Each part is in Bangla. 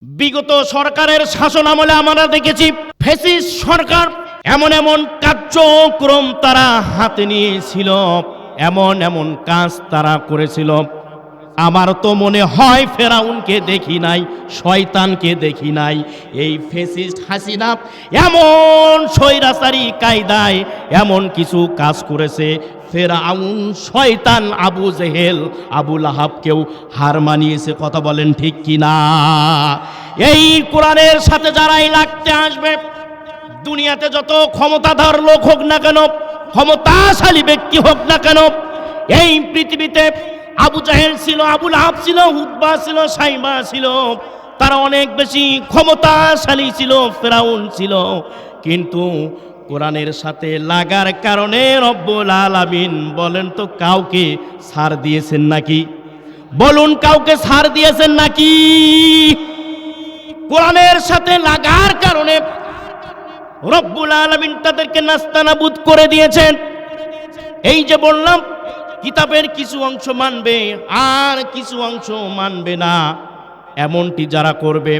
বিগত সরকারের শাসন আমলে আমরা দেখেছি ফ্যাসিস্ট সরকার এমন এমন কার্যক্রম তারা হাতে নিয়েছিল, এমন এমন কাজ তারা করেছিল। আমার তো মনে হয় ফেরাউনকে দেখি নাই, শয়তানকে দেখি নাই। এই ফ্যাসিস্ট হাসিনা এমন স্বৈরাচারী কায়দায় এমন কিছু কাজ করেছে, ফেরাউন শয়তান আবু জেহেল আবু লাহাবকেও হার মানিয়েছে। কথা বলেন ঠিক কিনা? এই কোরআনের সাথে যারাই লাগতে আসবে, দুনিয়াতে যত ক্ষমতাধর লোক হোক না কেন, ক্ষমতাশালী ব্যক্তি হোক না কেন, এই পৃথিবীতে আবু জাহেল ছিল, আবু লাহাব ছিল, উতবা ছিল, সাইবা ছিল, তারা অনেক বেশি ক্ষমতাশালী ছিল, ফেরাউন ছিল। কিন্তু কোরআনের সাথে লাগার কারণে রব্বুল আলামিন বলেন তো কাউকে ছাড় দিয়েছেন নাকি? বলুন, কাউকে ছাড় দিয়েছেন নাকি? কোরআনের সাথে লাগার কারণে রব্বুল আলামিন তাদেরকে নাস্তানাবুদ করে দিয়েছেন। এই যে বললাম, কিতাবের কিছু অংশ মানবে আর কিছু অংশ মানবে না, এমনটি যারা করবে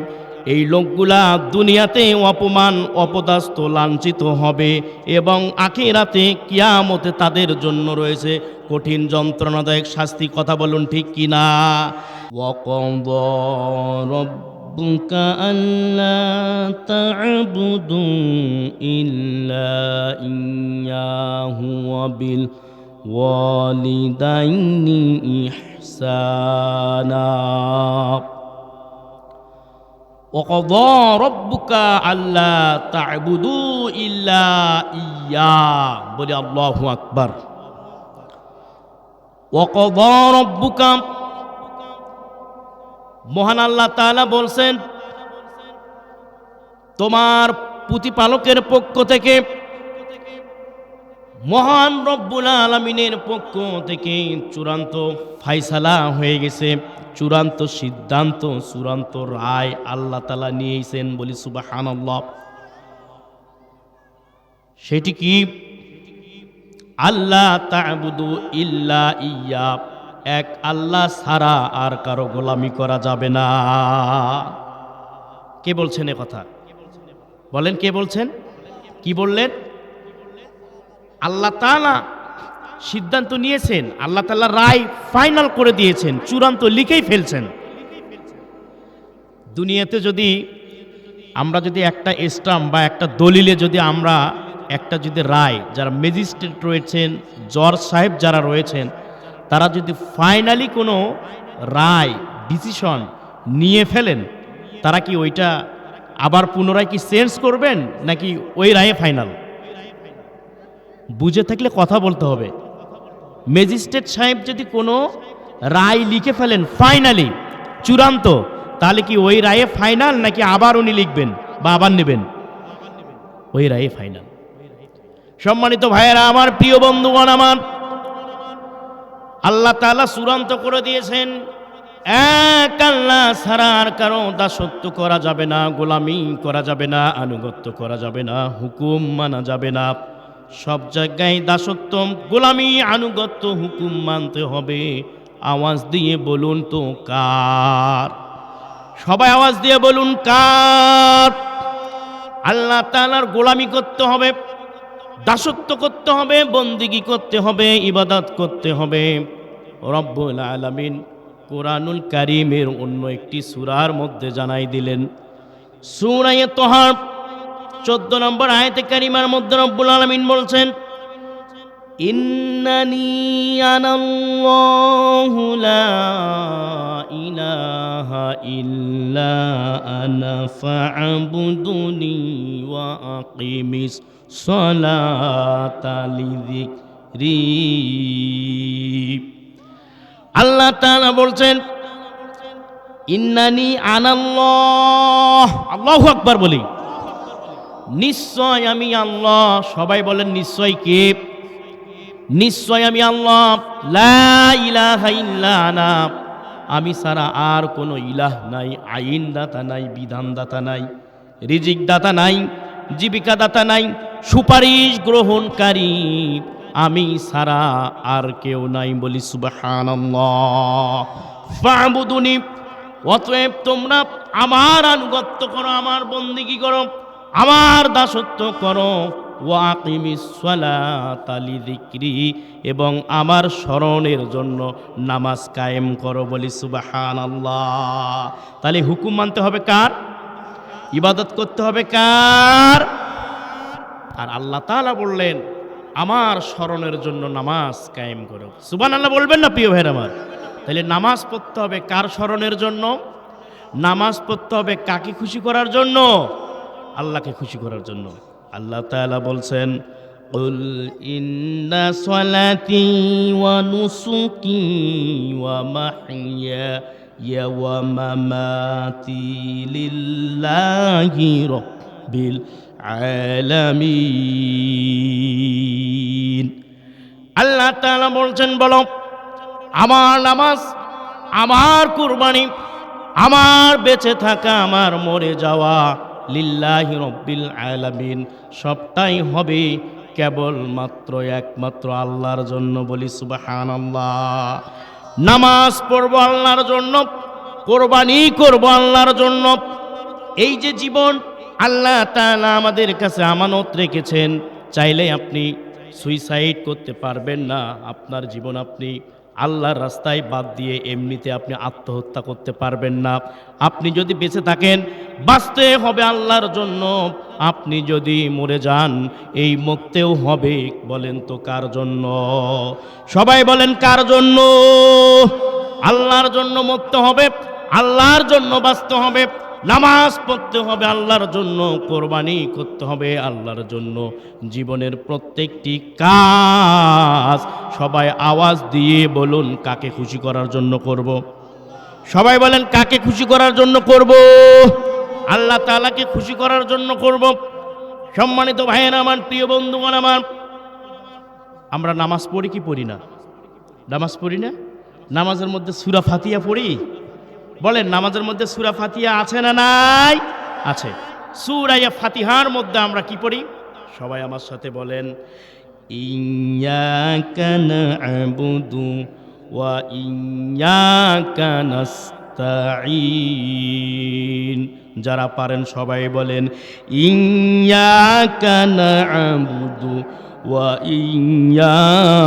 এই লোকগুলা দুনিয়াতে অপমান, অপদস্থ, লাঞ্ছিত হবে এবং আখিরাতে কিয়ামতে তাদের জন্য রয়েছে কঠিন যন্ত্রণাদায়ক শাস্তি। কথা বলুন ঠিক কিনা? ওয়াকাদা রাব্বুকা আল্লা তা'বুদু ইল্লা ইয়্যাহু ওয়া বিল ওয়ালিদাইনি ইহসানা। وقضى ربك ألا تعبدوا إلا إياه বলি আল্লাহু আকবার। وقضى ربك, মহান আল্লাহ তাআলা বলছেন তোমার প্রতিপালকের পক্ষ থেকে, মহান রব্বুল আলামিনের পক্ষ থেকে চূড়ান্ত ফায়সালা হয়ে গেছে, চূড়ান্ত সিদ্ধান্ত, চূড়ান্ত রায় আল্লাহ তাআলা নিয়েছেন। বলি সুবহানাল্লাহ। সেটি কি? আল্লাহ তা'বুদু ইল্লা ইয়্যা, এক আল্লাহ ছাড়া আর কারো গোলামি করা যাবে না। কে বলছেন এ কথা? বলেন, কে বলছেন? কি বললেন? আল্লাহ তাআলা সিদ্ধান্ত নিয়েছেন, আল্লাহ তাআলা রায় ফাইনাল করে দিয়েছেন, চূড়ান্ত লিখেই ফেলছেন। দুনিয়াতে যদি আমরা যদি একটা স্টাম্প বা একটা দলিলে যদি আমরা একটা যদি রায়, যারা ম্যাজিস্ট্রেট রয়েছেন, জজ সাহেব যারা রয়েছেন, তারা যদি ফাইনালি কোনো রায়, ডিসিশন নিয়ে ফেলেন, তারা কি ওইটা আবার পুনরায় কি চেঞ্জ করবেন নাকি ওই রায়ে ফাইনাল? বুঝে থাকলে কথা বলতে হবে। ম্যাজিস্ট্রেট সাহেব যদি কোনো রায় লিখে ফেলেন ফাইনালি, চূড়ান্ত, তাহলে কি ওই রায়ে ফাইনাল নাকি আবার উনি লিখবেন বা আবার নেবেন? ওই রায়ে ফাইনাল। সম্মানিত ভাইয়েরা আমার, প্রিয় বন্ধুগণ আমার, আল্লাহ তাআলা চূড়ান্ত করে দিয়েছেন এক আল্লাহ ছাড়া আর কারো দাসত্ব করা যাবে না, গোলামি করা যাবে না, আনুগত্য করা যাবে না, হুকুম মানা যাবে না। সব জায়গায় দাসত্ব, গোলামি, আনুগত্য, হুকুম মানতে হবে। আওয়াজ দিয়ে বলুন তো কার? সবাই আওয়াজ দিয়ে বলুন কার? আল্লাহ তাআলার গোলামি করতে হবে, দাসত্ব করতে হবে, বন্দিগি করতে হবে, ইবাদত করতে হবে। রব্বুল আলামিন কোরআনুল কারীমের অন্য একটি সূরার মধ্যে জানাই দিলেন। সূরা তাহা 14 নম্বর আয়াতে কারিমার মধ্যে রব্বুল আলামিন বলছেন, ইন্নানি আনাল্লাহু লা ইলাহা ইল্লা আনা ফা'বুদুনি ওয়া আকিমিস সালাতা লিযিকরি। আল্লাহ তাআলা বলছেন ইন্নানি আনাল্লাহ, আল্লাহু আকবার বলি, নিশ্চয় আমি আল্লাহ। সবাই বলেন নিশ্চয় কে? নিশ্চয় আমি আল্লাহ। লা ইলাহা ইল্লা আনা, আমি ছাড়া আর কোনো ইলাহ নাই, আইন দাতা নাই, বিধান দাতা নাই, রিজিক দাতা নাই, জীবিকা দাতা নাই, সুপারিশ গ্রহণকারী আমি ছাড়া আর কেউ নাই। বলি সুবহানাল্লাহ। ফা'বুদুনি, অতএব তোমরা আমার আনুগত্য করো, আমার বন্দেগী করো, আমার দাসত্ব করো। ওয়াকিমিস সালাতা লিযিকরি, এবং আমার স্মরণের জন্য নামাজ কায়েম করো। বলি সুবহানাল্লাহ। তাহলে হুকুম মানতে হবে কার? ইবাদত করতে হবে কার? আর আল্লাহ তাআলা বললেন আমার স্মরণের জন্য নামাজ কায়েম করো। সুবহানাল্লাহ বলবেন না প্রিয় ভাইরা আমার? তাহলে নামাজ পড়তে হবে কার স্মরণের জন্য? নামাজ পড়তে হবে কাকে খুশি করার জন্য? আল্লাহকে খুশি করার জন্য। আল্লাহ তাআলা বলছেন কুল ইন্না সলাতি ওয়া নুসুকি ওয়া মাহইয়া ওয়া মামাতি লিল্লাহি রাব্বিল আলামিন। আল্লাহ তাআলা বলছেন বলো আমার নামাজ, আমার কুরবানি, আমার বেঁচে থাকা, আমার মরে যাওয়া লিল্লাহি রাব্বিল আলামিন, সবটাই হবে কেবলমাত্র একমাত্র আল্লাহর জন্য। বলি সুবহানাল্লাহ। নামাজ পড়বো আল্লাহর জন্য, কোরবানি করবো আল্লাহর জন্য। এই যে জীবন আল্লাহ তাআলা আমাদের কাছে আমানত রেখেছেন, চাইলে আপনি সুইসাইড করতে পারবেন না। আপনার জীবন আপনি আল্লাহর রাস্তায় বাদ দিয়ে এমনিতে আপনি আত্মহত্যা করতে পারবেন না। আপনি যদি বেঁচে থাকেন বাঁচতে হবে আল্লাহর জন্য। আপনি যদি মরে যান এই মরতেও হবে। বলেন তো কার জন্য? সবাই বলেন কার জন্য? আল্লাহর জন্য মরতে হবে, আল্লাহর জন্য বাঁচতে হবে, নামাজ পড়তে হবে আল্লাহর জন্য, কোরবানি করতে হবে আল্লাহর জন্য। জীবনের প্রত্যেকটি কাজ সবাই আওয়াজ দিয়ে বলুন কাকে খুশি করার জন্য করব? সবাই বলেন কাকে খুশি করার জন্য করব? আল্লাহ তাআলাকে খুশি করার জন্য করব। সম্মানিত ভাইয়েরা আমার, প্রিয় বন্ধুগণ আমার, আমরা নামাজ পড়ি কি পড়ি না? নামাজ পড়ি না? নামাজের মধ্যে সূরা ফাতিহা পড়ি? বলেন নামাজের মধ্যে সূরা ফাতিহা আছে না নাই? আছে। সূরা ফাতিহার মধ্যে আমরা কি পড়ি? সবাই আমার সাথে বলেন ইয়্যাকা না'বুদু ওয়া ইয়্যাকা নাস্তাঈন। যারা পারেন সবাই বলেন ইয়্যাকা না'বুদু ওয়া ইয়্যাকা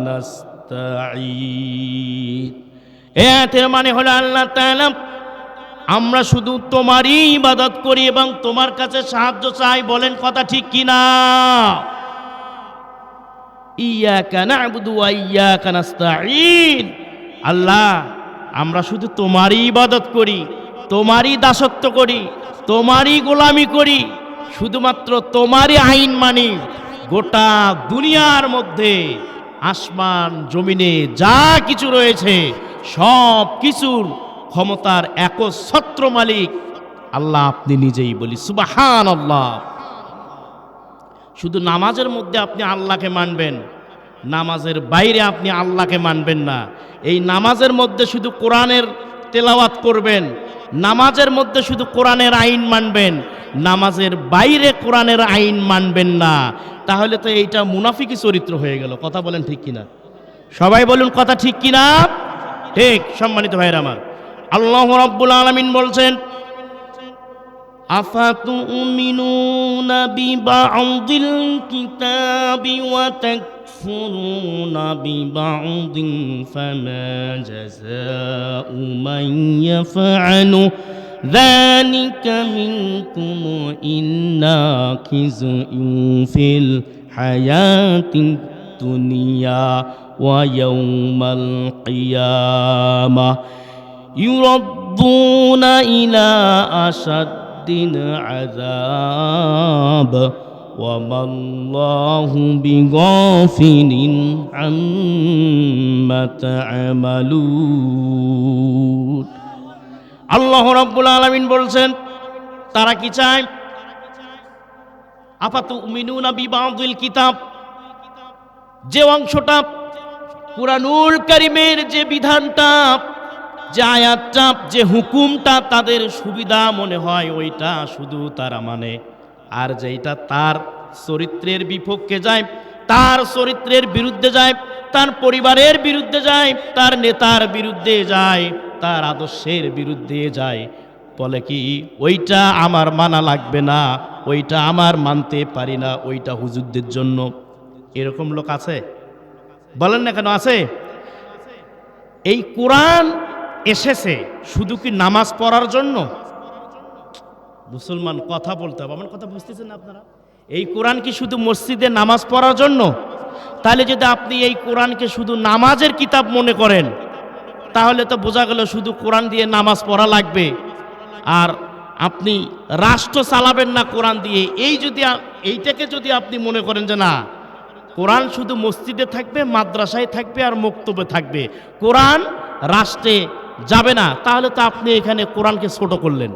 নাস্তাঈন। এর মানে হলো আল্লাহ তাআলা আমরা শুধু তোমারই ইবাদত করি এবং তোমার কাছে সাহায্য চাই। বলেন কথা ঠিক কিনা? ইয়্যাকা না'বুদু ওয়া ইয়্যাকা নাস্তাঈন। আল্লাহ আমরা শুধু তোমারই ইবাদত করি, তোমারই দাসত্ব করি, তোমারই গোলামি করি, শুধুমাত্র তোমারই আইন মানি। গোটা দুনিয়ার মধ্যে আসমান জমিনে যা কিছু রয়েছে সব কিছুর ক্ষমতার একচ্ছত্র মালিক আল্লাহ আপনি নিজেই। বলি সুবহানাল্লাহ। শুধু নামাজের মধ্যে আপনি আল্লাহকে মানবেন, নামাজের বাইরে আপনি আল্লাহকে মানবেন না। এই নামাজের মধ্যে শুধু কোরআনের তেলাওয়াত করবেন, নামাজের মধ্যে শুধু কোরআনের আইন মানবেন, নামাজের বাইরে কোরআনের আইন মানবেন না। তাহলে তো এইটা মুনাফিকি চরিত্র হয়ে গেল। কথা বলেন ঠিক কিনা? সবাই বলুন কথা ঠিক কিনা? ঠিক। সম্মানিত ভাইরা আমার, আল্লাহ রাব্বুল আলামিন বলছেন আফাতুমিনুনা বিবা'দিল কিতাবি ওয়া তাকফুরুনা বিবা'দিন ফামা জাযাউ মান ইয়াফআলু যালিকা মিনকুম ইল্লা খিযুন ফিল হায়াতিদ দুনিয়া ওয়া ইয়াউমাল কিয়ামাহ ইউরাদ্দুনা ইলা আশাদ্দিল আযাব ওয়া মাল্লাহু বিগাফিলিন আম্মা তা'মালুন। আল্লাহ রাব্বুল আলামিন বলছেন তারা কি চায়? আফাতুমিনুনা বিবা'দিল কিতাব, যে অংশটা কুরআনুল কারীমের যে বিধানটা, যে আয়াতটা, যে হুকুমটা তাদের সুবিধা মনে হয় ওইটা শুধু তারা মানে, আর যেটা তার চরিত্রের বিপক্ষে যায়, তার চরিত্রের বিরুদ্ধে যায়, তার পরিবারের বিরুদ্ধে যায়, তার নেতার বিরুদ্ধে যায়, তার আদর্শের বিরুদ্ধে যায়, বলে কি ওইটা আমার মানা লাগবে না, ওইটা আমার মানতে পারি না, ওইটা হুজুরদের জন্য। এরকম লোক আছে? বলেন না কেন আছে? এই কোরআন এসেছে শুধু কি নামাজ পড়ার জন্য? মুসলমান কথা বলতে হবে, আমার কথা বুঝতেছেন না আপনারা? এই কোরআন কি শুধু মসজিদে নামাজ পড়ার জন্য? তাহলে যদি আপনি এই কোরআনকে শুধু নামাজের কিতাব মনে করেন, তাহলে তো বোঝা গেল শুধু কোরআন দিয়ে নামাজ পড়া লাগবে, আর আপনি রাষ্ট্র চালাবেন না কোরআন দিয়ে। এইটাকে যদি আপনি মনে করেন যে না, কোরআন শুধু মসজিদে থাকবে, মাদ্রাসায় থাকবে আর মক্তবে থাকবে, কোরআন রাষ্ট্রে যাবে না, তাহলে তো আপনি এখানে কোরআনকে ছোট করলেন।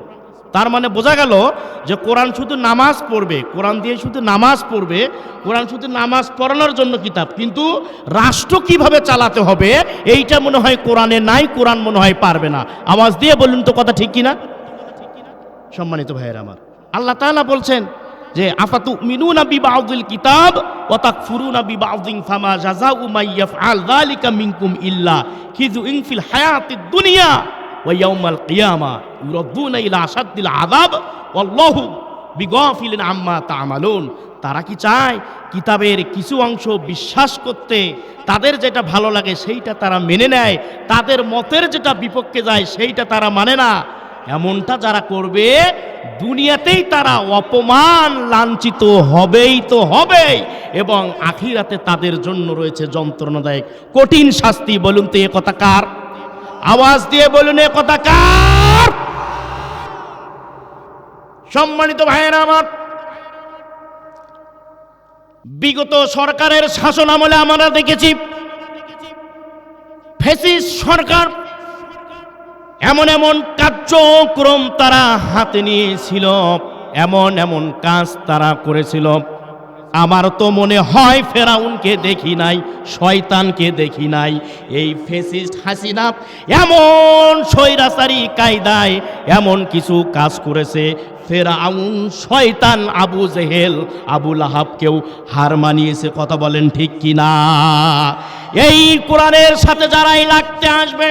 তার মানে বোঝা গেল যে কোরআন শুধু নামাজ পড়বে, কোরআন দিয়ে শুধু নামাজ পড়বে, কোরআন শুধু নামাজ পড়ানোর জন্য কিতাব, কিন্তু রাষ্ট্র কিভাবে চালাতে হবে এইটা মনে হয় কোরআনে নাই, কোরআন মনে হয় পারবে না। আওয়াজ দিয়ে বলুন তো, কথা ঠিক কিনা? সম্মানিত ভাইয়েরা আমার, আল্লাহ তাআলা বলছেন যে আফাতুমিনুনা বিবাউযিল কিতাব ওয়া তাকফুরুনা বিবাউযিন ফামা জাযাউ মান ইয়াফআল যালিকা মিনকুম ইল্লা খিযুন ফিল হায়াতিদ দুনিয়া ওয়া ইয়াউমাল কিয়ামা ইউরাদ্দুনা ইলা আশাদ্দিল আযাব ওয়াল্লাহু বিগাফিলিন আম্মা তা'মালুন। তারা কি চায় কিতাবের কিছু অংশ বিশ্বাস করতে, তাদের যেটা ভালো লাগে সেইটা তারা মেনে নেয়, তাদের মতের যেটা বিপক্ষে যায় সেইটা তারা মানে না। এমনটা যারা করবে দুনিয়াতেই তারা অপমান লাঞ্ছিত হবেই তো হবেই, এবং আখিরাতে তাদের জন্য রয়েছে যন্ত্রণাদায়ক কঠিন শাস্তি। বলুন তো এ কথা কার? আওয়াজ দিয়ে বলুন এ কথা কার? সম্মানিত ভাইয়েরা আমার, বিগত সরকারের শাসন আমলে আমরা দেখেছি ফ্যাসিস্ট সরকার এমন এমন কার্যক্রম তারা হাতে নিয়েছিল, এমন এমন কাজ তারা করেছিল। আমার তো মনে হয় ফেরাউনকে দেখি নাই, শয়তানকে দেখি নাই। এই ফ্যাসিস্ট হাসিনা এমন স্বৈরাচারী কায়দায় এমন কিছু কাজ করেছে, ফেরাউন শয়তান আবু জেহেল আবু লাহাবকেও হার মানিয়েছে। কথা বলেন ঠিক কিনা? এই কোরআনের সাথে যারাই লাগতে আসবে,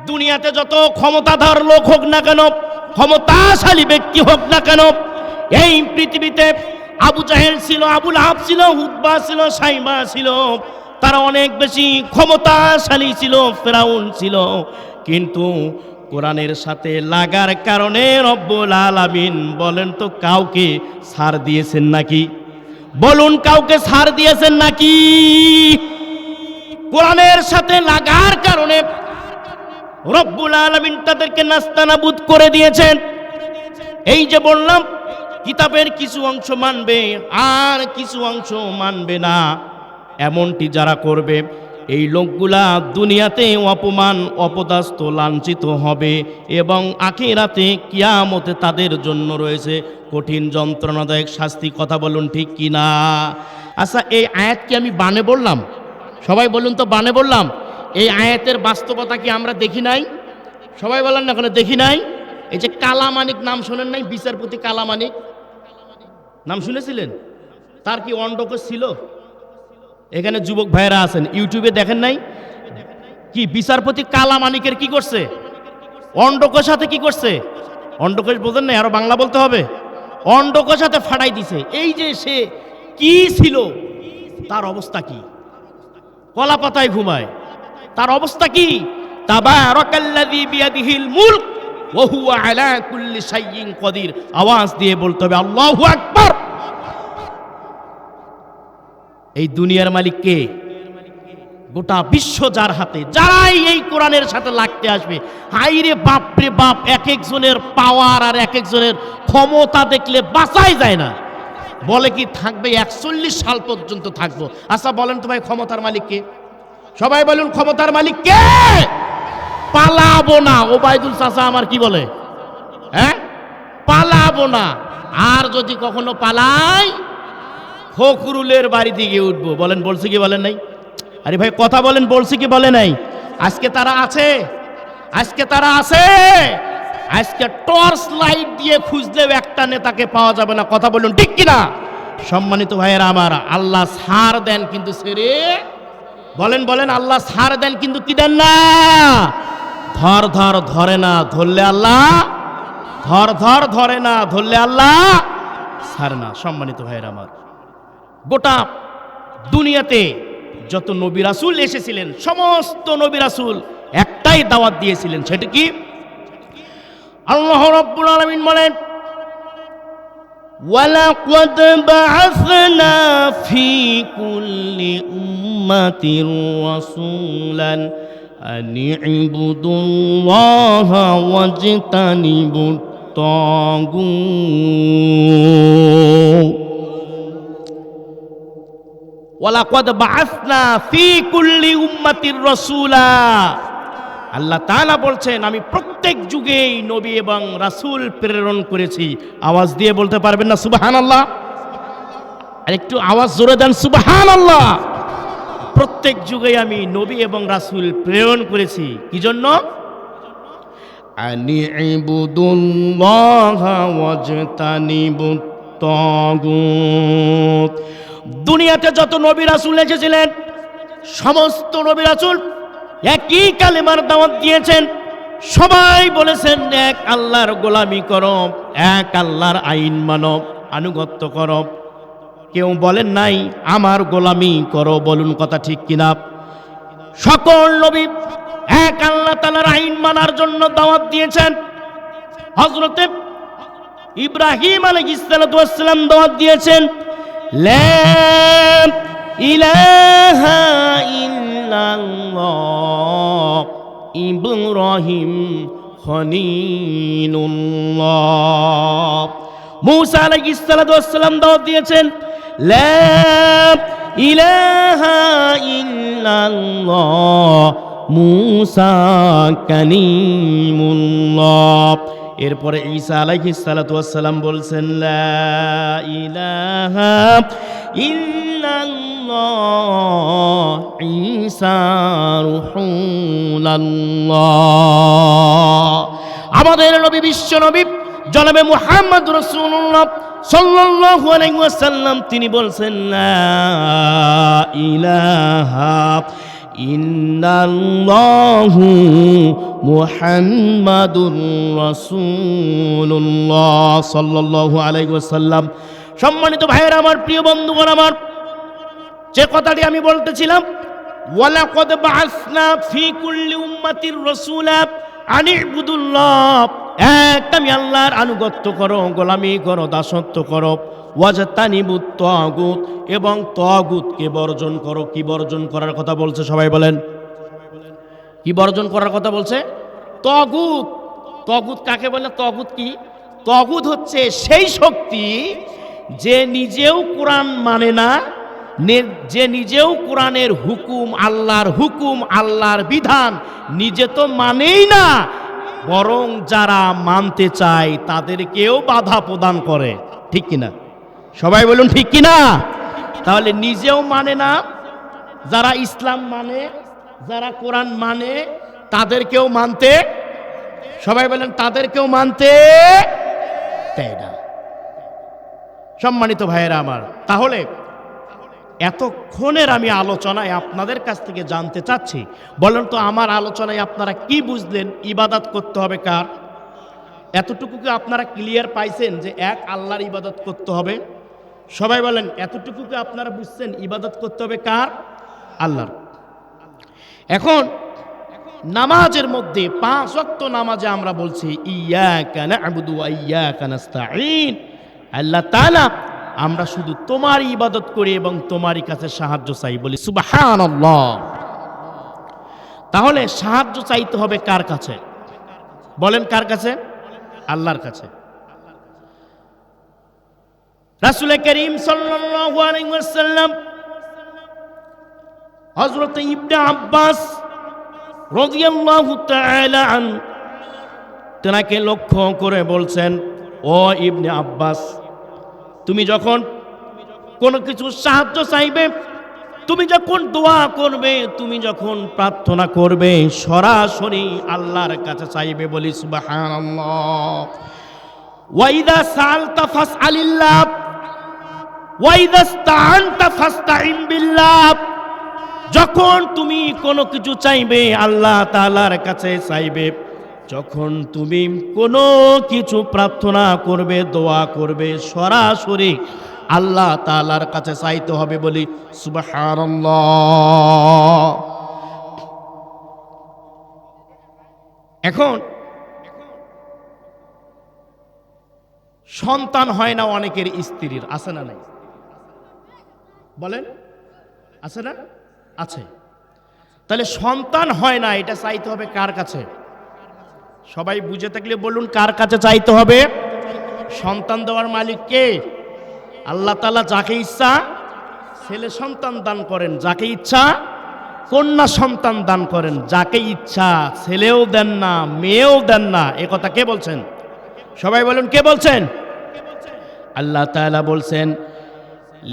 দুনিয়াতে যত ক্ষমতাধর লোক হোক না কেন, ক্ষমতাশালী ব্যক্তি হোক না কেন, এই পৃথিবীতে আবু জাহেল ছিল, আবু লাহাব ছিল, উতবা ছিল, সাইবা ছিল, তারা অনেক বেশি ক্ষমতাশালী ছিল, ফেরাউন ছিল, কিন্তু কোরআনের সাথে লাগার কারণে রব্বুল আলামিন বলেন তো কাউকে ছাড় দিয়েছেন নাকি? বলুন, কাউকে ছাড় দিয়েছেন নাকি? কোরআনের সাথে লাগার কারণে রব্বুল আলামিন তাদেরকে নাস্তানাবুদ করে দিয়েছেন। এই যে বললাম, কিতাবের কিছু অংশ মানবে আর কিছু অংশ মানবে না, এমনটি যারা করবে এই লোকগুলা দুনিয়াতে অপমান অপদস্থ লাঞ্ছিত হবে, এবং আখিরাতে কিয়ামতে তাদের জন্য রয়েছে কঠিন যন্ত্রণাদায়ক শাস্তি। কথা বলুন ঠিক কিনা? আচ্ছা, এই আয়াত কি আমি বানে বললাম? সবাই বলুন তো, বানে বললাম? এই আয়াতের বাস্তবতা কি আমরা দেখি নাই? সবাই বলেন না কেন দেখি নাই? এই যে কালামানিক নাম শোনেন নাই? বিচারপতি কালামানিক নাম শুনেছিলেন? তার কি অন্ডকোষ ছিল? এখানে যুবক ভাইরা আছেন, ইউটিউবে দেখেন নাই? কি বিচারপতি কালামানিকের কি করছে? অন্ডকোষ সাথে কি করছে? অন্ডকোষ বোঝেন না? আরো বাংলা বলতে হবে। অন্ডকোষ সাথে ফাটাই দিছে। এই যে সে কি ছিল, তার অবস্থা কি? কলা পাতায় ঘুমায়, তার অবস্থা কি? তাবারাকাল্লাযী বিয়াদিহিল মুলক ওয়া হুয়া আলা কুল্লি শাইইন কদির। আওয়াজ দিয়ে বলতে হবে আল্লাহু আকবার। এই দুনিয়ার মালিক কে? গোটা বিশ্ব যার হাতে। যারাই এই কোরআনের সাথে লাগতে আসবে, হাইরে বাপ রে বাপ, এক একজনের পাওয়ার আর এক একজনের ক্ষমতা দেখলে বাঁচাই যায় না। বলে কি থাকবে 41 সাল পর্যন্ত থাকবো। আচ্ছা বলেন তো ভাই, ক্ষমতার মালিক কে? সবাই বলুন, ক্ষমতার মালিক কে? পালাবো না। ওবায়দুল চাচা আমার কি বলে? হ্যাঁ, পালাবো না। আর যদি কখনো পালাই, ফখরুলের বাড়ি দিকে উঠবো। বলেন বলছি কি বলেন নাই? আরে ভাই কথা বলেন, বলছি কি বলে নাই? আজকে তারা আছে, আজকে তারা আছে। আজকে টর্চ লাইট দিয়ে খুঁজলেও একটা নেতাকে পাওয়া যাবে না। কথা বলুন ঠিক কিনা? সম্মানিত ভাইয়েরা আমার, আল্লাহ ছাড় দেন কিন্তু ছেড়ে, বলেন বলেন, আল্লাহ ছাড় দেন কিন্তু কি দেন না? ধর ধর ধরে না, ধরলে আল্লাহ, ধর ধর ধরে না, ধরলে আল্লাহ ছাড়ে না। সম্মানিত ভাইয়েরা আমার, গোটা দুনিয়াতে যত নবী রাসূল এসেছিলেন, সমস্ত নবী রাসূল একটাই দাওয়াত দিয়েছিলেন, সেটা কি? আল্লাহ রাব্বুল আলামিন বলেন, ওয়ালাকাদ বাআসনা ফি কুল্লি উম্মাতির রাসূলান আন ইবুদুল্লাহা ওয়াজতানিবুত তাগুত। ওয়ালাকাদ বাআসনা ফি কুল্লি উম্মাতির রাসূলা। আল্লাহ তাআলা বলছেন, আমি প্রত্যেক যুগেই নবী এবং রাসূল প্রেরণ করেছি। আওয়াজ দিয়ে বলতে পারবেন না সুবহানাল্লাহ? আর একটু আওয়াজ জোরে দেন সুবহানাল্লাহ। প্রত্যেক যুগেই আমি নবী এবং রাসূল প্রেরণ করেছি, কি জন্য? আনি ইবুদুল্লাহা ওয়াজতানিবুত তাগুত। দুনিয়াতে যত নবী রাসূল এসেছিলেন, সমস্ত নবী রাসূল একই কালেমার দাওয়াত দিয়েছেন। সবাই বলেছেন এক আল্লাহর গোলামি করো, এক আল্লাহর আইন মানো, আনুগত্য করো। কেউ বলেন নাই আমার গোলামি করো, বলুন কথা ঠিক কিনা? সকল নবী এক আল্লাহ তাআলার আইন মানার জন্য দাওয়াত দিয়েছেন। হযরতে ইব্রাহিম আলাইহিস সালাম দাওয়াত দিয়েছেন, লা ইলাহা ইল্লাল্লাহ ইব্রাহিম খলিলুল্লাহ। মূসা আলাইহিস সালাম দাওয়াত দিয়েছেন, লা ইলাহা ইল্লাল্লাহ মূসা কালিমুল্লাহ। এরপরে ঈসা আলাইহিস সালাম বলছেন, লা ইলাহা ইল্লাল্লাহ ঈসা রূহুল্লাহ। আমাদের নবী, বিশ্ব নবী জনাবে মুহাম্মদ রাসূলুল্লাহ সাল্লাল্লাহু আলাইহি ওয়াসাল্লাম, তিনি বলছেন, লা ইলাহা ইল্লাল্লাহু মুহাম্মাদুর রাসূলুল্লাহ সাল্লাল্লাহু আলাইহি ওয়াসাল্লাম। সম্মানিত ভাইয়েরা আমার, প্রিয় বন্ধুগণ আমার, যে কথাটি আমি বলতেছিলাম, ওয়ালাকাদ বাআসনা ফি কুল্লি উম্মাতির রাসূলা আন ইবুদুল্লাহ, এক আমি আল্লাহর আনুগত্য করো, গোলামি করো, দাসত্ব করো, ওয়াজতানিবুত তাগুত, এবং তাগুতকে বর্জন করো। কি বর্জন করার কথা বলছে সবাই বলেন? কি বর্জন করার কথা বলছে? তাগুত। তাগুত কাকে বলে? তাগুত কি? তাগুত হচ্ছে সেই শক্তি যে নিজেও কোরআন মানে না, যে নিজেও কোরআনের হুকুম, আল্লাহর হুকুম, আল্লাহর বিধান নিজে তো মানেই না, বরং যারা মানতে চায় তাদেরকেও বাধা প্রদান করে। ঠিক কিনা? সবাই বলুন ঠিক কিনা? তাহলে নিজেও মানে না, যারা ইসলাম মানে, যারা কোরআন মানে, তাদেরকেও মানতে, সবাই বলেন তাদেরকেও মানতে দেয় না। সম্মানিত ভাইয়েরা আমার, তাহলে এতক্ষণের আমি আলোচনায় আপনাদের কাছ থেকে জানতে চাচ্ছি, বলেন তো আমার আলোচনায় আপনারা কি বুঝলেন? ইবাদত করতে হবে কার? এতটুকু কি আপনারা ক্লিয়ার পাইছেন যে এক আল্লাহর ইবাদত করতে হবে? সবাই বলেন, এতটুকু কি আপনারা বুঝছেন ইবাদত করতে হবে কার? আল্লাহর। এখন নামাজের মধ্যে 5 ওয়াক্ত নামাজে আমরা বলছি ইয়াকা না'বুদু ওয়া ইয়াকা নাস্তাঈন। আল্লাহ তাআলা, আমরা শুধু তোমারই ইবাদত করি এবং তোমারই কাছে সাহায্য চাই, বলি সুবহানাল্লাহ। তাহলে সাহায্য চাইতে হবে কার কাছে? বলেন কার কাছে? আল্লাহর কাছে। রাসূল করিম সাল্লাল্লাহু আলাইহি ওয়াসাল্লাম হযরত ইবনে আব্বাস রাদিয়াল্লাহু তাআলা আনহু তেনাকে লক্ষ্য করে বলছেন, ও ইবনে আব্বাস, তুমি যখন কোনো কিছু সাহায্য চাইবে, তুমি যখন দোয়া করবে, তুমি যখন প্রার্থনা করবে, সরাসরি আল্লাহর কাছে চাইবে, বলি সুবহানাল্লাহ। ওয়া ইযা সাআলতা ফাসআলিল্লাহ ওয়া ইযা ইসতাআনতা ফাসতাঈন বিল্লাহ। যখন তুমি কোনো কিছু চাইবে আল্লাহ তাআলার কাছে চাইবে, যখন তুমি কোনো কিছু প্রার্থনা করবে, দোয়া করবে, সরাসরি আল্লাহ তাআলার কাছে চাইতে হবে। বলি সুবহানাল্লাহ। এখন সন্তান হয় না অনেকের স্ত্রীর, আছে না নাই? বলেন আছে না? আছে। তাহলে সন্তান হয় না, এটা চাইতে হবে কার কাছে? সবাই বুঝে থাকলে বলুন, কার কাছে চাইতে হবে? সন্তান দেওয়ার মালিক কে? আল্লাহ তাআলা যাকে ইচ্ছা ছেলে সন্তান দান করেন, যাকে ইচ্ছা কন্যা সন্তান দান করেন, যাকে ইচ্ছা ছেলেও দেন না মেয়েও দেন না। এ কথা কে বলছেন? সবাই বলুন, কে বলছেন? আল্লাহ তাআলা বলছেন,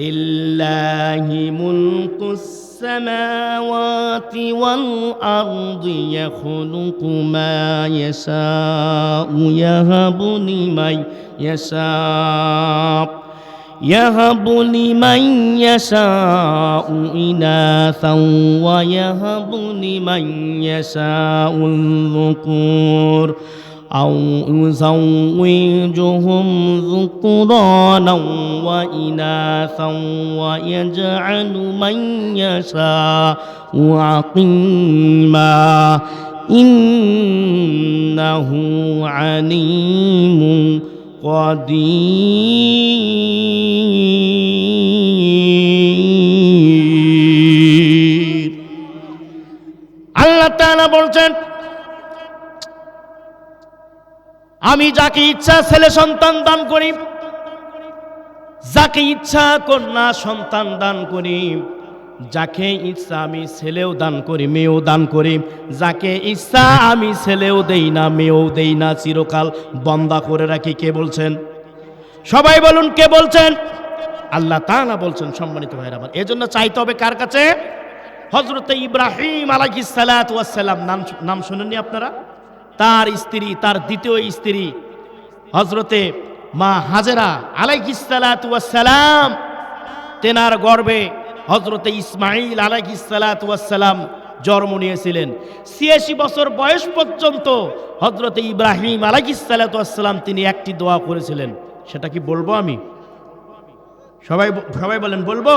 লিল্লাহি মুলকুস সামাওয়াতি ওয়াল আরদি ইয়াখলুকু মা ইয়াশাউ ইয়াহাবু লিমান ইয়াশাউ ইয়াহাবু লিমান ইয়াশাউ ইনাসাও ওয়া ইয়াহাবু লিমান ইয়াশাউল যুকুর أو يزوجهم ذكرانا وإناثا ويجعل من يشاء عقيما إنه عليم قدير। আল্লাহ তাআলা বলছেন, আমি যাকে ইচ্ছা ছেলে সন্তান দান করি, যাকে ইচ্ছা কন্যা সন্তান দান করি, যাকে ইচ্ছা আমি ছেলেও দান করি মেয়েও দান করি, যাকে ইচ্ছা আমি ছেলেও দেই না মেয়েও দেই না, চিরকাল বন্দা করে রাখি। কে বলছেন? সবাই বলুন, কে বলছেন? আল্লাহ তাআলা বলছেন। সম্মানিত ভাইরা আমার, এজন্য চাইতে হবে কার কাছে? হযরত ইব্রাহিম আলাইহিস সালাতু ওয়াস সালাম, নাম শুনেননি আপনারা? তার স্ত্রী, তার দ্বিতীয় স্ত্রী হযরতে মা হাজেরা আলাইহিস সালাতু ওয়াস সালাম, তেনার গর্ভে হযরতে ইসমাঈল আলাইহিস সালাতু ওয়াস সালাম জন্ম নিয়েছিলেন। ৮৬ বছর বয়স পর্যন্ত হযরতে ইব্রাহিম আলাইহিস সালাতু ওয়াস সালাম তিনি একটি দোয়া করেছিলেন। সেটা কি বলবো আমি? সবাই বলেন, বলবো?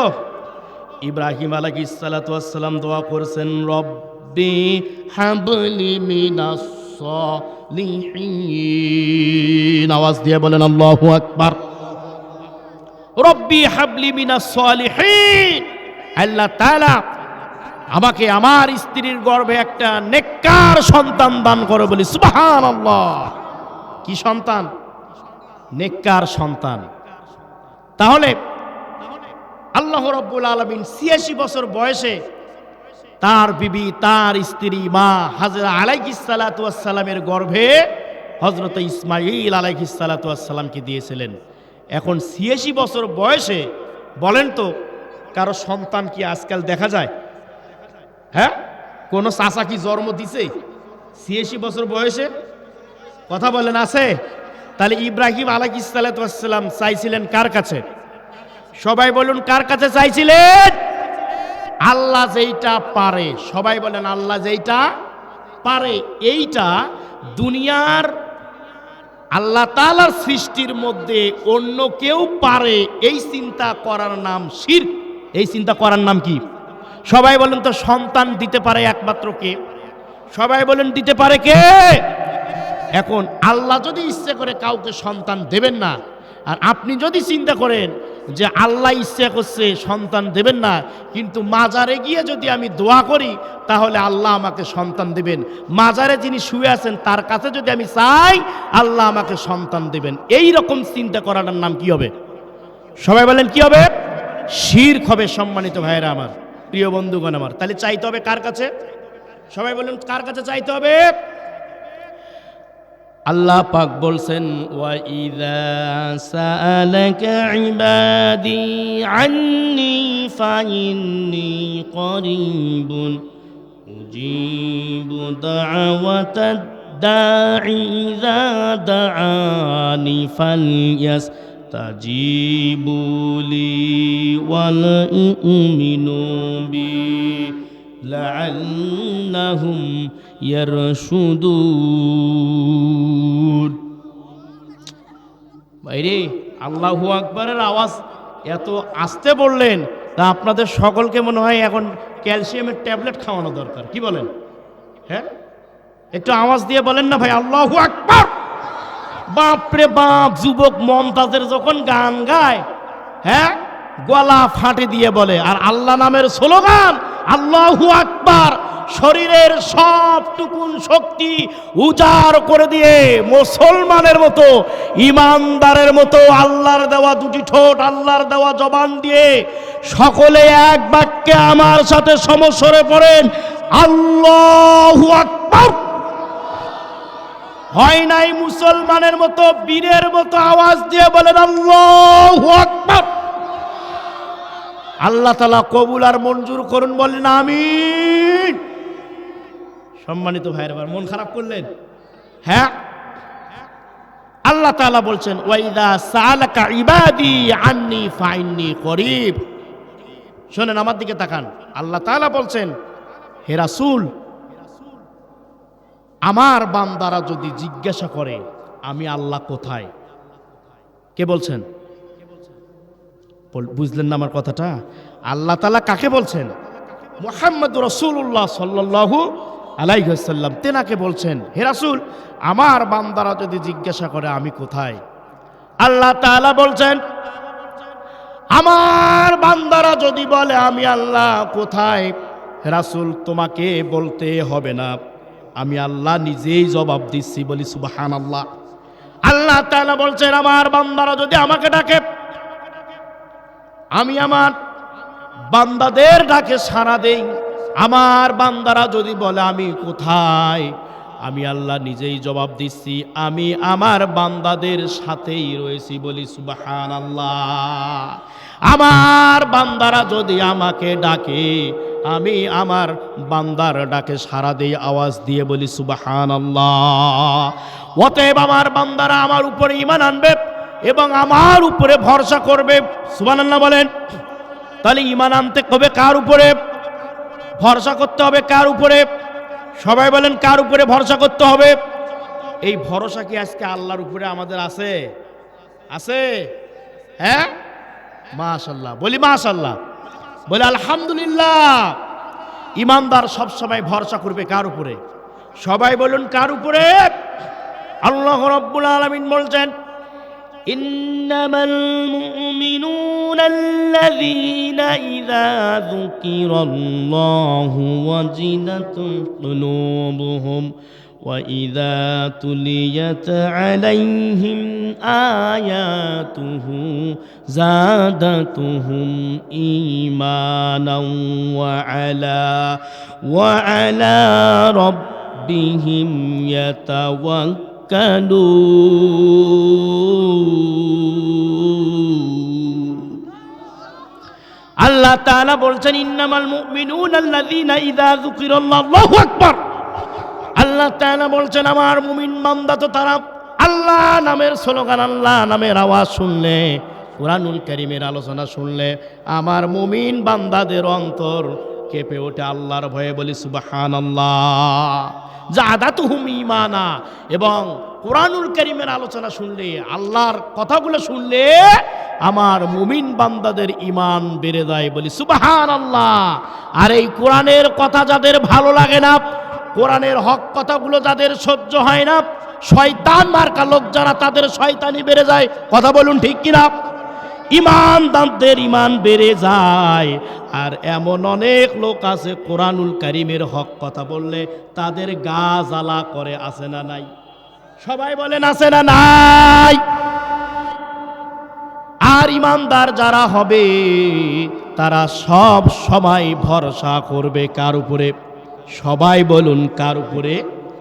ইব্রাহিম আলাইহিস সালাতু ওয়াস সালাম দোয়া করেছেন, রব্বি হাবলি মিনাস সালিহিন। আওয়াজ দিয়ে বলেন আল্লাহু আকবার। রব্বি হাবলি মিনাস সালিহিন, আল্লাহ তাআলা আমাকে আমার স্ত্রীর গর্ভে একটা নেককার সন্তান দান করো। বলি সুবহানাল্লাহ। কি সন্তান? নেককার সন্তান। তাহলে আল্লাহ রাব্বুল আলামিন ৮৬ বছর বয়সে তার বিবি, তার স্ত্রী মা হাজেরা আলাইহিস সালাতু ওয়াস সালামের গর্ভে হযরত ইসমাঈল আলাইহিস সালাতু ওয়াস সালামকে দিয়েছিলেন। এখন ৮৬ বছর বয়সে বলেন তো, কারো সন্তান কি আজকাল দেখা যায়? হ্যাঁ, কোন চাচা কি জন্ম দিছে ৮৬ বছর বয়সে? কথা বলেন, আছে? তাহলে ইব্রাহিম আলাইহিস সালাতু ওয়াস সালাম চাইছিলেন কার কাছে? সবাই বলুন, কার কাছে চাইছিলেন? আল্লাহ যেইটা পারে, সবাই বলেন আল্লাহ যেইটা পারে। এইটা দুনিয়ার আল্লাহ তাআলার সৃষ্টির মধ্যে অন্য কেউ পারে, এই চিন্তা করার নাম শিরক। এই চিন্তা করার নাম কি? সবাই বলেন তো, সন্তান দিতে পারে একমাত্র কে? সবাই বলেন, দিতে পারে কে? এখন আল্লাহ যদি ইচ্ছে করে কাউকে সন্তান দেবেন না, আর আপনি যদি চিন্তা করেন যে আল্লাহ ইচ্ছা করছে সন্তান দেবেন না, কিন্তু মাজারে গিয়ে যদি আমি দোয়া করি তাহলে আল্লাহ আমাকে সন্তান দেবেন, মাজারে যিনি শুয়ে আছেন তার কাছে যদি আমি চাই আল্লাহ আমাকে সন্তান দেবেন, এই রকম চিন্তা করাটার নাম কি হবে? সবাই বলেন, কি হবে? শিরক হবে। সম্মানিত ভাইয়েরা আমার, প্রিয় বন্ধুগণ আমার, তাহলে চাইতে হবে কার কাছে? সবাই বলেন, কার কাছে চাইতে হবে? আল্লাহ পাক বলছেন, ওয়া ইযা সাআলাকা ইবাদি আন্নী ফাইন্নী করিবুন উজিবু দাওয়াতাদ দাঈ ইযা দাআনি ফালইয়াস্তাজিবু লি ওয়াল ইউমিনু বি লাআল্লাহুম ইয়ারশুদুন। ভাইরে, আল্লাহু আকবারের আওয়াজ এত আস্তে বললেন, তা আপনাদের সকলকে মনে হয় এখন ক্যালসিয়ামের ট্যাবলেট খাওয়ানো দরকার, কি বলেন? হ্যাঁ, একটু আওয়াজ দিয়ে বলেন না ভাই, আল্লাহু আকবার। বাপরে বাপ, যুবক মমতাজের যখন গান গায়, হ্যাঁ, গলা ফাটে দিয়ে বলে, আর আল্লাহ নামের স্লোগান আল্লাহু আকবার শরীরের সবটুকুন শক্তি উজাড় করে দিয়ে মুসলমানের মতো, ইমানদারের মতো আল্লাহর দেওয়া দুটি ঠোঁট, আল্লাহর দেওয়া জবান দিয়ে সকলে এক বাক্যে আমার সাথে সমস্বরে পড়েন, আল্লাহু আকবার। হয় নাই মুসলমানের মতো, বীরের মতো আওয়াজ দিয়ে বলেন আল্লাহু আকবার। আল্লাহ তাআলা কবুল আর মঞ্জুর করুন, বলেন আমিন। সম্মানিত ভাইয়ের, আবার মন খারাপ করলেন? হ্যাঁ, আল্লাহ তাআলা বলছেন ওয়াইদা সালাকা ইবাদি আন্নি ফাইন্নি করিব। শোনেন, আমার দিকে তাকান। আল্লাহ তাআলা বলছেন, হে রাসূল, আমার বান্দারা যদি জিজ্ঞাসা করে আমি আল্লাহ কোথায়, কে বলছেন? বুঝলেন না আমার কথাটা? আল্লাহ তাআলা কাকে বলছেন? মুহাম্মদুর রাসূলুল্লাহ সাল্লাল্লাহু আলাইহি ওয়াসাল্লাম তেনাকে বলছেন, হে রাসূল, আমার বান্দারা যদি জিজ্ঞাসা করে আমি কোথায়, আল্লাহ তাআলা বলছেন, আমার বান্দারা যদি বলে আমি আল্লাহ কোথায়, হে রাসূল তোমাকে বলতে হবে না, আমি আল্লাহ নিজেই জবাব দিচ্ছি। বলি সুবহানাল্লাহ। আল্লাহ তাআলা বলছেন, আমার বান্দারা যদি আমাকে ডাকে, আমি আমার বান্দাদের ডাকে সাড়া দেই। আমার বান্দারা যদি বলে আমি কোথায়, আমি আল্লাহ নিজেই জবাব দিচ্ছি, আমি আমার বান্দাদের সাথেই রয়েছি। বলি সুবহানাল্লাহ। আমার বান্দারা যদি আমাকে ডাকে, আমি আমার বান্দার ডাকে সাড়া দেই, আওয়াজ দিয়ে বলি সুবহানাল্লাহ। অতএব আমার বান্দারা আমার উপরে ঈমান আনবে এবং আমার উপরে ভরসা করবে। সুবহানাল্লাহ বলেন। তাহলে ঈমান আনতে হবে কার উপরে? ভরসা করতে হবে কার উপরে? সবাই বলেন, কার উপরে ভরসা করতে হবে? এই ভরসা কি আজকে আল্লাহর উপরে আমাদের আছে? আছে? হ্যাঁ, মাশাআল্লাহ। বলি মাশাআল্লাহ, বলি আলহামদুলিল্লাহ। ইমানদার সব সময় ভরসা করবে কার উপরে? সবাই বলুন, কার উপরে? আল্লাহ রাব্বুল আলামিন বলছেন, ইন্নামাল মুমিনুনা আল্লাযীনা ইযা যুকিরাল্লাহু ওয়াজিলাত কুলুবুহুম ওয়া ইযা তুলিয়াত আলাইহিম আয়াতুহু যাদাতুহুম ঈমানাও ওয়া আলা রাব্বিহিম ইয়াতাওয়াক্কালুন। আল্লাহ তাআলা বলছেন, ইন্নামাল মুমিনুনা আল্লাযীনা ইযা যুকিরাল্লাহু, আল্লাহু আকবার। আল্লাহ তাআলা বলছেন, আমার মুমিন বান্দা তো তারা আল্লাহ নামের স্লোগান, আল্লাহ নামের আওয়াজ শুনলে, কুরআনুল কারীমের আলোচনা শুনলে আমার মুমিন বান্দাদের অন্তর কেঁপে ওঠে আল্লাহর ভয়ে। বলি সুবহানাল্লাহ। যাদাতুহুম ঈমানা, এবং কুরআনুল কারীমের আলোচনা শুনলে, আল্লাহর কথাগুলো শুনলে আমার মুমিন বান্দাদের ঈমান বেড়ে যায়। বলি সুবহানাল্লাহ। আর এই কোরআনের কথা যাদের ভালো লাগে না, কোরআনের হক কথাগুলো যাদের সহ্য হয় না, শয়তান মার্কা লোক যারা, তাদের শয়তানি বেড়ে যায়। কথা বলুন ঠিক কিনা? ঈমানদারদের ঈমান বেড়ে যায়। আর এমন অনেক লোক আছে কোরআনুল কারীমের হক কথা বললে তাদের গা জ্বালা করে, আছে না নাই? সবাই বলেন, আছে না নাই? আর ঈমানদার যারা হবে তারা সব সময় ভরসা করবে কার উপরে? সবাই বলুন, কার উপরে?